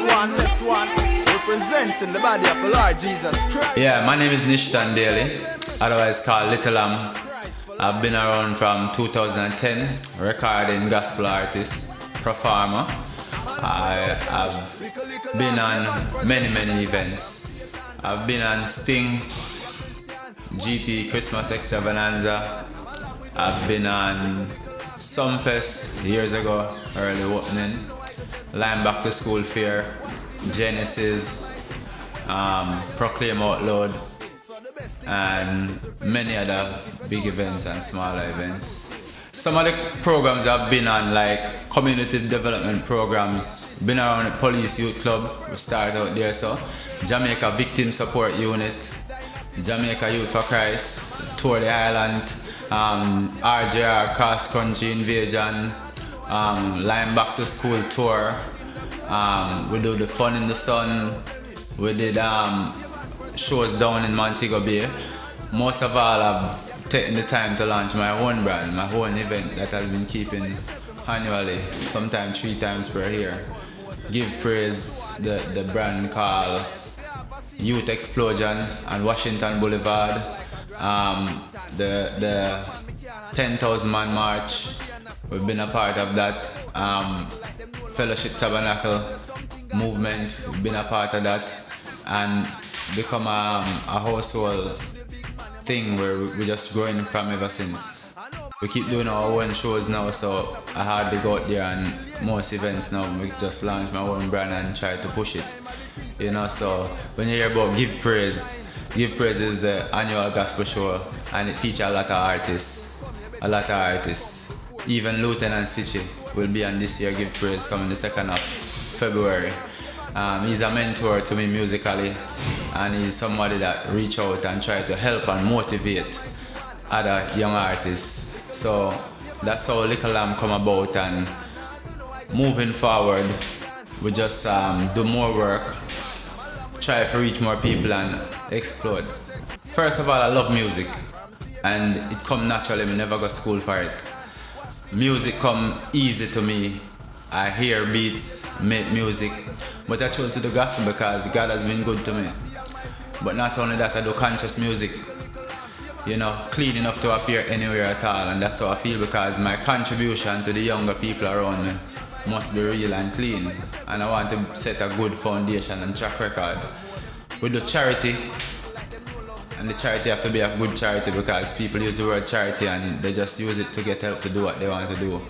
one, representing the body of the Lord Jesus Christ. Yeah, my name is Nichton Daley, otherwise called Little Lamb. I've been around from 2010, recording gospel artist, performer. I have been on many events. I've been on Sting, GT Christmas Extravaganza. I've been on Sumfest years ago, early opening, Line Back to School Fair, Genesis, Proclaim Out Loud, and many other big events and smaller events. Some of the programs I've been on, like community development programs, been around the Police Youth Club, we started out there, so Jamaica Victim Support Unit, Jamaica Youth for Christ, Tour the Island, RJR Cross Country Invasion, Line Back to School Tour, we do the Fun in the Sun, we did shows down in Montego Bay. Most of all, I've taken the time to launch my own brand, my own event that I've been keeping annually, sometimes 3 times per year. Give Praise, the brand called Youth Explosion on Washington Boulevard, the 10,000 man march, we've been a part of that. Fellowship Tabernacle movement, we've been a part of that, and become a household thing where we're just growing from ever since. We keep doing our own shows now, so I hardly go out there and most events now. We just launch my own brand and try to push it. You know, so when you hear about Give Praise is the annual gospel show, and it features a lot of artists. Even Lieutenant Stitchy will be on this year Give Praise coming the 2nd of February. He's a mentor to me musically, and he's somebody that reach out and try to help and motivate other young artists. So that's how Little Lamb come about, and moving forward, we just do more work, try to reach more people and explode. First of all, I love music, and it come naturally. I never go to school for it. Music come easy to me. I hear beats, make music, but I chose to do gospel because God has been good to me. But not only that, I do conscious music, you know, clean enough to appear anywhere at all, and that's how I feel, because my contribution to the younger people around me must be real and clean, and I want to set a good foundation and track record. We do charity, and the charity have to be a good charity, because people use the word charity and they just use it to get help to do what they want to do.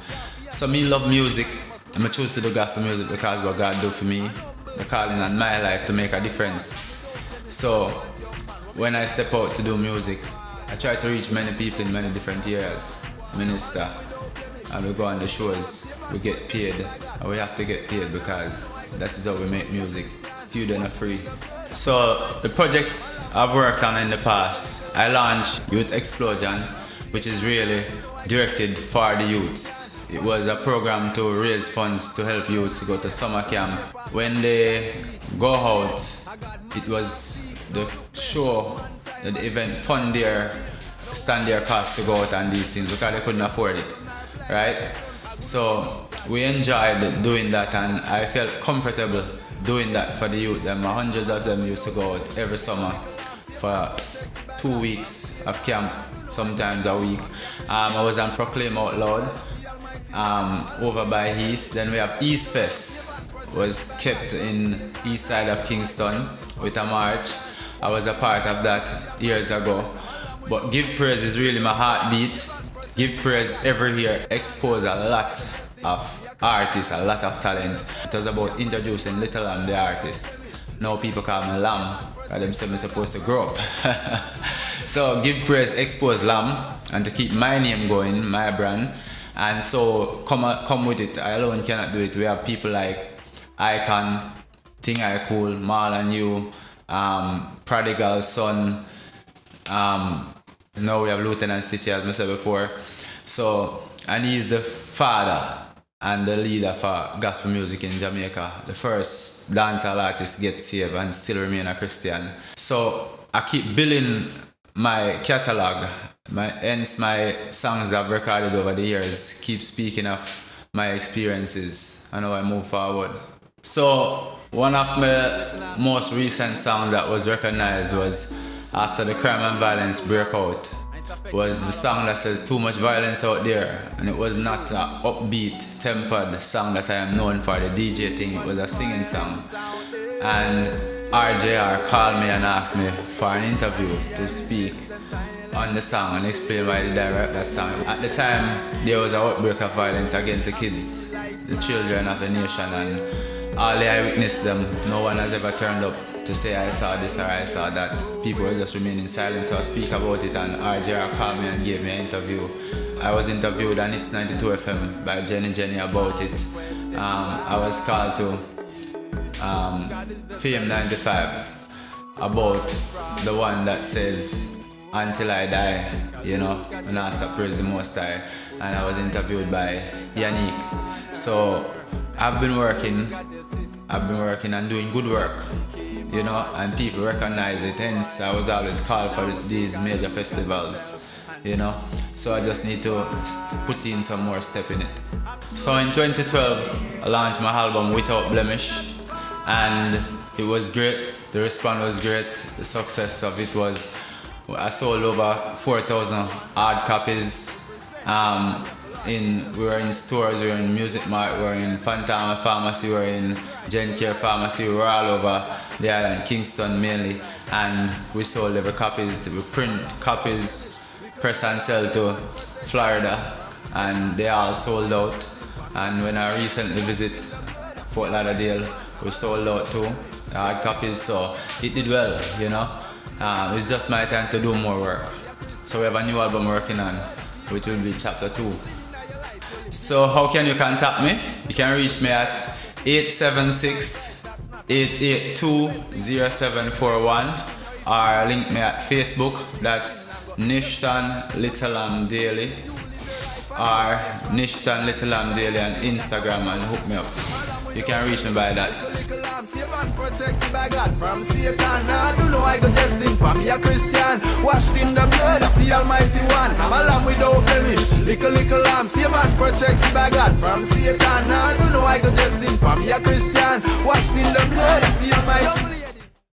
So me love music, and I choose to do gospel music because what God do for me, the calling on my life to make a difference. So when I step out to do music, I try to reach many people in many different areas, minister, and we go on the shows, we get paid, and we have to get paid because that is how we make music. Student are free. So the projects I've worked on in the past, I launched Youth Explosion, which is really directed for the youths. It was a program to raise funds to help youths to go to summer camp. When they go out, it was the show, the event fund stand their cost to go out and these things because they couldn't afford it, right? So we enjoyed doing that, and I felt comfortable doing that for the youth. Hundreds of them used to go out every summer for 2 weeks of camp, sometimes a week. I was on Proclaim Out Loud over by East. Then we have East Fest, was kept in east side of Kingston with a march. I was a part of that years ago. But Give Praise is really my heartbeat. Give Praise every year expose a lot of artists, a lot of talent. It was about introducing Little Lamb the artist. Now people call me Lamb, because them say I'm supposed to grow up. So Give Praise expose Lamb, and to keep my name going, my brand. And so come with it. I alone cannot do it. We have people like Icon, Thing I Cool, Marlon You, Prodigal Son. Now we have Lieutenant Stitchy, as I said before. So, and he's the father and the leader for gospel music in Jamaica. The first dancehall artist get saved and still remain a Christian. So I keep building my catalog, hence my songs I've recorded over the years keep speaking of my experiences and how I move forward. So One of my most recent songs that was recognized was after the crime and violence breakout was the song that says too much violence out there, and it was not an upbeat, tempered song that I am known for, the DJ thing. It was a singing song, and RJR called me and asked me for an interview to speak on the song and explain why they direct that song. At the time, there was an outbreak of violence against the kids, the children of the nation, and all the eyewitness them, no one has ever turned up to say I saw this or I saw that. People were just remaining silent, so I speak about it, and RJR called me and gave me an interview. I was interviewed on It's 92 FM by Jenny about it. I was called to Fame 95 about the one that says until I die, you know, and I stop praise the Most High, and I was interviewed by Yannick. So I've been working and doing good work, you know, and people recognize it. Hence, I was always called for these major festivals, you know. So I just need to put in some more step in it. So in 2012, I launched my album Without Blemish, and it was great. The response was great. The success of it was, I sold over 4,000 odd copies. We were in stores, we were in Music Mart, we were in Fantama Pharmacy, we were in Gencare Pharmacy, we were all over the island, Kingston mainly, and we sold every copies. We print copies, press and sell to Florida, and they all sold out. And when I recently visit Fort Lauderdale, we sold out too, the hard copies, so it did well, you know. It's just my time to do more work. So we have a new album working on, which will be chapter 2. So how can you contact me? You can reach me at 876-882-0741 or link me at Facebook. That's Nichton Daley or Nichton Daley on Instagram, and hook me up. You can reach me by that. Save and protected by God from Satan. I don't know I go just in for me a Christian, washed in the blood of the Almighty One. I'm a lamb without blemish, little lamb, save and protected by God from Satan. I don't know I go just in for me a Christian, washed in the blood of the Almighty One.